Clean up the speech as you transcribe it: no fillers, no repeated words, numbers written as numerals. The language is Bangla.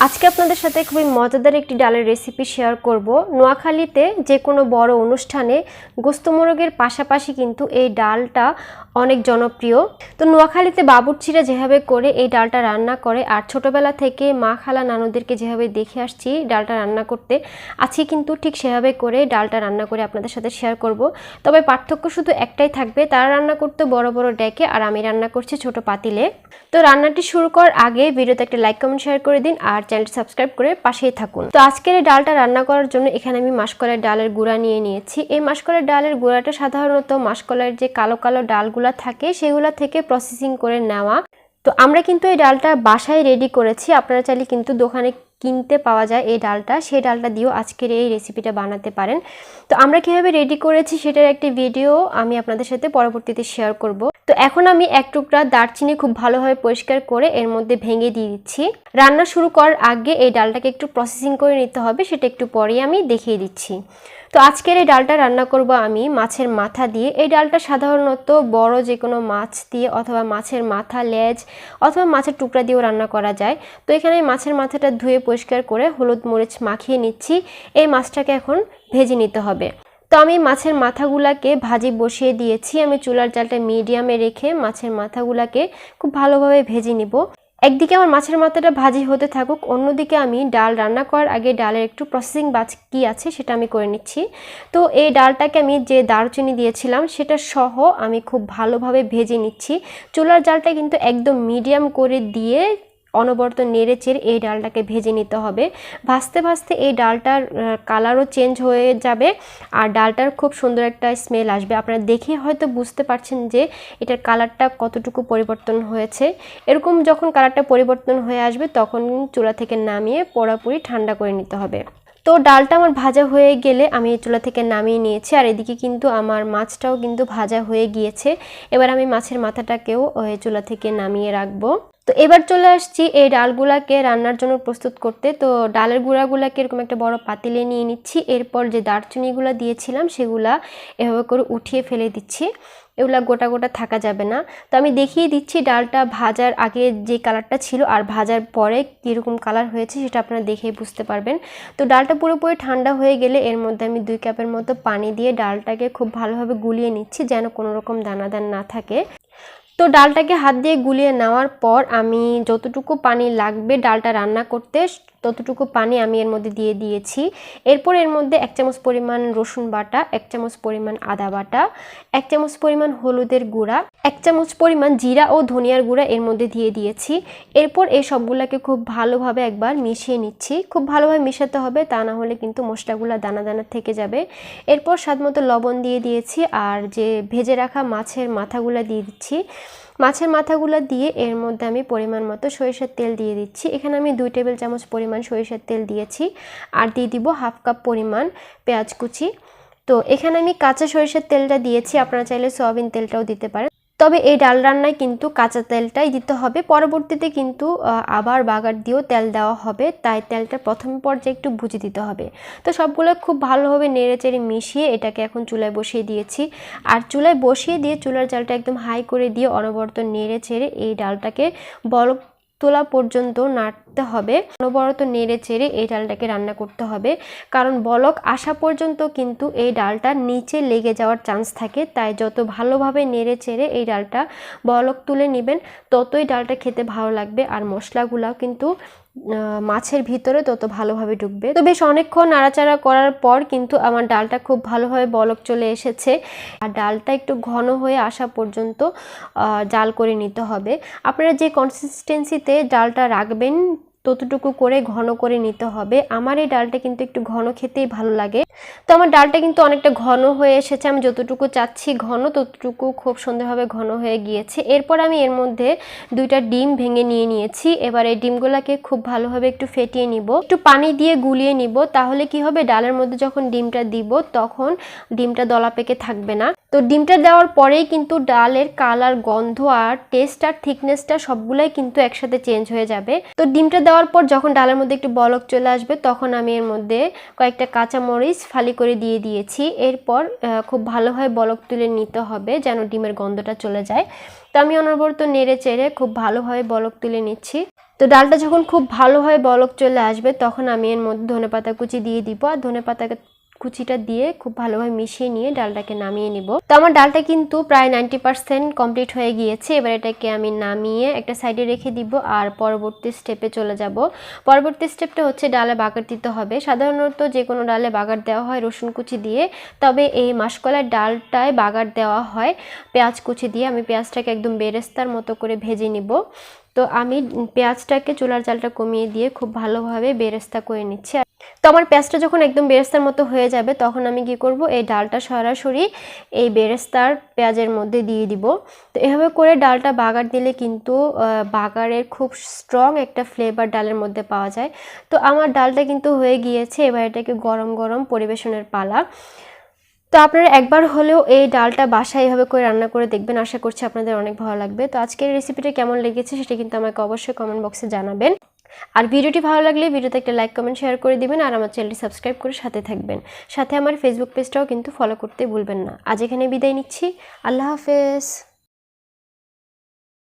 আজকে আপনাদের সাথে খুবই মজাদার একটি ডালের রেসিপি শেয়ার করব। নোয়াখালীতে যে কোনো বড় অনুষ্ঠানে গোস্ত মোরগের পাশাপাশি কিন্তু এই ডালটা অনেক জনপ্রিয়। তো নোয়াখালীতে বাবুর্চিরা যেভাবে করে এই ডালটা রান্না করে আর ছোটবেলা থেকে মা খালা নানুদেরকে যেভাবে দেখে আসছি ডালটা রান্না করতে, আজকে কিন্তু ঠিক সেভাবে করে ডালটা রান্না করে আপনাদের সাথে শেয়ার করব। তবে পার্থক্য শুধু একটাই থাকবে, তারা রান্না করতে বড় বড় ডেকে আর আমি রান্না করছি ছোট পাতিলে। তো রান্নাটি শুরু করার আগে ভিডিওতে একটা লাইক কমেন্ট শেয়ার করে দিন আর চ্যানেলটি সাবস্ক্রাইব করে পাশেই থাকুন। তো আজকের এই ডালটা রান্না করার জন্য এখানে আমি মাসকলাই ডালের গুঁড়া নিয়ে নিয়েছি। এই মাসকলাই ডালের গুঁড়াটা সাধারণত মাসকলাইয়ের যে কালো কালো ডালগুলা থাকে সেগুলা থেকে প্রসেসিং করে নেওয়া। তো আমরা কিন্তু এই ডালটা বাসায় রেডি করেছি, আপনারা চাইলে কিন্তু দোকানে কিনতে পাওয়া যায় এই ডালটা, সেই ডালটা দিয়েও আজকের এই রেসিপিটা বানাতে পারেন। তো আমরা কীভাবে রেডি করেছি সেটার একটি ভিডিও আমি আপনাদের সাথে পরবর্তীতে শেয়ার করব। তো এখন আমি এক টুকরা দারচিনি খুব ভালোভাবে পরিষ্কার করে এর মধ্যে ভেঙে দিয়ে দিচ্ছি। রান্না শুরু করার আগে এই ডালটাকে একটু প্রসেসিং করে নিতে হবে, সেটা একটু পরেই আমি দেখিয়ে দিচ্ছি। তো আজকের এই ডালটা রান্না করব আমি মাছের মাথা দিয়ে। এই ডালটা সাধারণত বড় যে কোনো মাছ দিয়ে অথবা মাছের মাথা, লেজ অথবা মাছের টুকরা দিয়েও রান্না করা যায়। তো এখানে মাছের মাথাটা ধুয়ে পরিষ্কার করে হলুদ মরিচ মাখিয়ে নিচ্ছি। এই মাছটাকে এখন ভেজে নিতে হবে। তো আমি মাছের মাথাগুলাকে ভাজি বসিয়ে দিয়েছি। আমি চুলার জালটা মিডিয়ামে রেখে মাছের মাথাগুলাকে খুব ভালোভাবে ভেজে নিব। একদিকে আমার মাছের মাথাটা ভাজি হতে থাকুক, অন্যদিকে আমি ডাল রান্না করার আগে ডালের একটু প্রসেসিং বাকি আছে সেটা আমি করে নিচ্ছি। তো এই ডালটাকে আমি যে দারুচিনি দিয়েছিলাম সেটা সহ আমি খুব ভালোভাবে ভেজে নিচ্ছি। চুলার জালটা কিন্তু একদম মিডিয়াম করে দিয়ে অনবরত নেড়ে চেড়ে এই ডালটাকে ভেজে নিতে হবে। ভাজতে ভাজতে এই ডালটার কালারও চেঞ্জ হয়ে যাবে আর ডালটার খুব সুন্দর একটা স্মেল আসবে। আপনারা দেখে হয়তো বুঝতে পারছেন যে এটার কালারটা কতটুকু পরিবর্তন হয়েছে। এরকম যখন কালারটা পরিবর্তন হয়ে আসবে তখন চুলা থেকে নামিয়ে পুরোপুরি ঠান্ডা করে নিতে হবে। তো ডালটা আমার ভাজা হয়ে গেলে আমি চুলা থেকে নামিয়ে নিয়েছি আর এদিকে কিন্তু আমার মাছটাও কিন্তু ভাজা হয়ে গিয়েছে। এবার আমি মাছের মাথাটাকেও চুলা থেকে নামিয়ে রাখবো। তো এবার চলে আসছি এই ডালগুলাকে রান্নার জন্য প্রস্তুত করতে। তো ডালের গুঁড়াগুলাকে এরকম একটা বড় পাতিলে নিয়ে নিচ্ছি। এরপর যে দারচিনিগুলো দিয়েছিলাম সেগুলা এভাবে করে উঠিয়ে ফেলে দিচ্ছি। এগুলা গোটা গোটা থাকা যাবে না। তো আমি দেখিয়ে দিচ্ছি ডালটা ভাজার আগে যে কালারটা ছিল আর ভাজার পরে কীরকম কালার হয়েছে সেটা আপনারা দেখেই বুঝতে পারবেন। তো ডালটা পুরোপুরি ঠান্ডা হয়ে গেলে এর মধ্যে আমি 2 কাপের মতো পানি দিয়ে ডালটাকে খুব ভালোভাবে গুলিয়ে নিচ্ছি যেন কোনো রকম দানাদার না থাকে। তো ডালটাকে হাত দিয়ে গুলিয়ে নেওয়ার পর আমি যতটুকু পানি লাগবে ডালটা রান্না করতে ততটুকু পানি আমি এর মধ্যে দিয়ে দিয়েছি। এরপর এর মধ্যে 1 চামচ পরিমাণ রসুন বাটা, 1 চামচ পরিমাণ আদা বাটা, 1 চামচ পরিমাণ হলুদের গুঁড়া, 1 চামচ পরিমাণ জিরা ও ধনিয়ার গুঁড়া এর মধ্যে দিয়ে দিয়েছি। এরপর এই সবগুলোকে খুব ভালোভাবে একবার মিশিয়ে নিচ্ছি। খুব ভালোভাবে মিশাতে হবে, তা না হলে কিন্তু মশলাগুলো দানা দানা থেকে যাবে। এরপর স্বাদমতো লবণ দিয়ে দিয়েছি আর যে ভেজে রাখা মাছের মাথাগুলো দিয়ে দিচ্ছি। মাছের মাথাগুলো দিয়ে এর মধ্যে আমি পরিমাণ মতো সরিষার তেল দিয়ে দিচ্ছি। এখানে আমি 2 টেবিল চামচ পরিমাণ সরিষার তেল দিয়েছি আর দিয়ে দিব 1/2 কাপ পরিমাণ পেঁয়াজ কুচি। তো এখানে আমি কাঁচা সরিষার তেলটা দিয়েছি, আপনারা চাইলে সয়াবিন তেলটাও দিতে পারেন। তবে এই ডাল রান্নায় কিন্তু কাঁচা তেলটাই দিতে হবে, পরবর্তীতে কিন্তু আবার বাগার দিয়েও তেল দেওয়া হবে, তাই তেলটা প্রথম পর্যায়ে একটু বুঝে দিতে হবে। তো সবগুলো খুব ভালোভাবে নেড়েচেড়ে মিশিয়ে এটাকে এখন চুলায় বসিয়ে দিয়েছি। আর চুলায় বসিয়ে দিয়ে চুলার জালটা একদম হাই করে দিয়ে অনবরত নেড়েচেড়ে এই ডালটাকে বলক তোলা পর্যন্ত নাড়তে হবে। অনবরত নেড়ে চেড়ে এই ডালটাকে রান্না করতে হবে, কারণ বলক আসা পর্যন্ত কিন্তু এই ডালটা নিচে লেগে যাওয়ার চান্স থাকে। তাই যত ভালোভাবে নেড়ে চেড়ে এই ডালটা বলক তুলে নেবেন ততই ডালটা খেতে ভালো লাগবে আর মশলাগুলাও কিন্তু মাছের ভিতরে তত ভালোভাবে ঢুকবে। তো বেশ অনেকক্ষণ নাড়াচাড়া করার পর কিন্তু আমার ডালটা খুব ভালোভাবে বলক চলে এসেছে আর ডালটা একটু ঘন হয়ে আসা পর্যন্ত জাল করে নিতে হবে। আপনারা যে কনসিস্টেন্সিতে ডালটা রাখবেন ততটুকু করে ঘন করে নিতে হবে। আমার এই ডালটা কিন্তু একটু ঘন খেতেই ভালো লাগে। তো আমার ডালটা কিন্তু অনেকটা ঘন হয়ে এসেছে, আমি যতটুকু চাচ্ছি ঘন ততটুকু খুব সুন্দরভাবে ঘন হয়ে গিয়েছে। এরপর আমি এর মধ্যে 2টা ডিম ভেঙে নিয়েছি। এবার এই ডিমগুলোকে খুব ভালোভাবে একটু ফেটিয়ে নিব, একটু পানি দিয়ে গুলিয়ে নিব। তাহলে কি হবে, ডালের মধ্যে যখন ডিমটা দিব তখন ডিমটা দলা পেকে থাকবে না। তো ডিমটা দেওয়ার পরেই কিন্তু ডালের কালার, গন্ধ আর টেস্ট আর থিকনেসটা সবগুলাই কিন্তু একসাথে চেঞ্জ হয়ে যাবে। তো ডিমটা দেওয়ার পর যখন ডালের মধ্যে একটু বলক চলে আসবে তখন আমি এর মধ্যে কয়েকটা কাঁচা মরিচ ফালি করে দিয়ে দিয়েছি। এরপর খুব ভালোভাবে বলক তুলে নিতে হবে যেন ডিমের গন্ধটা চলে যায়। তো আমি অনবরত নেড়ে চেড়ে খুব ভালোভাবে বলক তুলে নিচ্ছি। তো ডালটা যখন খুব ভালোভাবে বলক চলে আসবে তখন আমি এর মধ্যে ধনেপাতা কুচি দিয়ে দিব, আর ধনেপাতা কুচিটা দিয়ে খুব ভালোভাবে মিশিয়ে নিয়ে ডালটাকে নামিয়ে নিব। তো আমার ডালটা কিন্তু প্রায় 90% কমপ্লিট হয়ে গিয়েছে। এবার এটাকে আমি নামিয়ে একটা সাইডে রেখে দিব আর পরবর্তী স্টেপে চলে যাব। পরবর্তী স্টেপটা হচ্ছে ডালে বাগার দিতে হবে। সাধারণত যে কোনো ডালে বাগার দেওয়া হয় রসুন কুচি দিয়ে, তবে এই মাসকলাই ডালটায় বাগার দেওয়া হয় পেঁয়াজ কুচি দিয়ে। আমি পেঁয়াজটাকে একদম বেরেস্তার মতো করে ভেজে নিব। তো আমি পেঁয়াজটাকে চুলার জালটা কমিয়ে দিয়ে খুব ভালোভাবে বেরেস্তা করে নিচ্ছি। তো আমার পেঁয়াজটা যখন একদম বেরেস্তার মতো হয়ে যাবে তখন আমি কি করব, এই ডালটা সরাসরি এই বেরেস্তার পেঁয়াজের মধ্যে দিয়ে দিব। তো এভাবে করে ডালটা বাগার দিলে কিন্তু বাগারের খুব স্ট্রং একটা ফ্লেভার ডালের মধ্যে পাওয়া যায়। তো আমার ডালটা কিন্তু হয়ে গিয়েছে, এবার এটাকে গরম গরম পরিবেশনের পালা। তো আপনারা একবার হলেও এই ডালটা বাসায় এভাবে করে রান্না করে দেখবেন, আশা করছি আপনাদের অনেক ভালো লাগবে। তো আজকের রেসিপিটা কেমন লেগেছে সেটা কিন্তু আমাকে অবশ্যই কমেন্ট বক্সে জানাবেন। আর ভিডিওটি ভালো লাগলে ভিডিওতে একটা লাইক কমেন্ট শেয়ার করে দিবেন, আর আমার চ্যানেলটি সাবস্ক্রাইব করে সাথে থাকবেন। সাথে আমার ফেসবুক পেজটাও কিন্তু ফলো করতে ভুলবেন না। আজ এখানে বিদায় নিচ্ছি, আল্লাহ হাফেজ।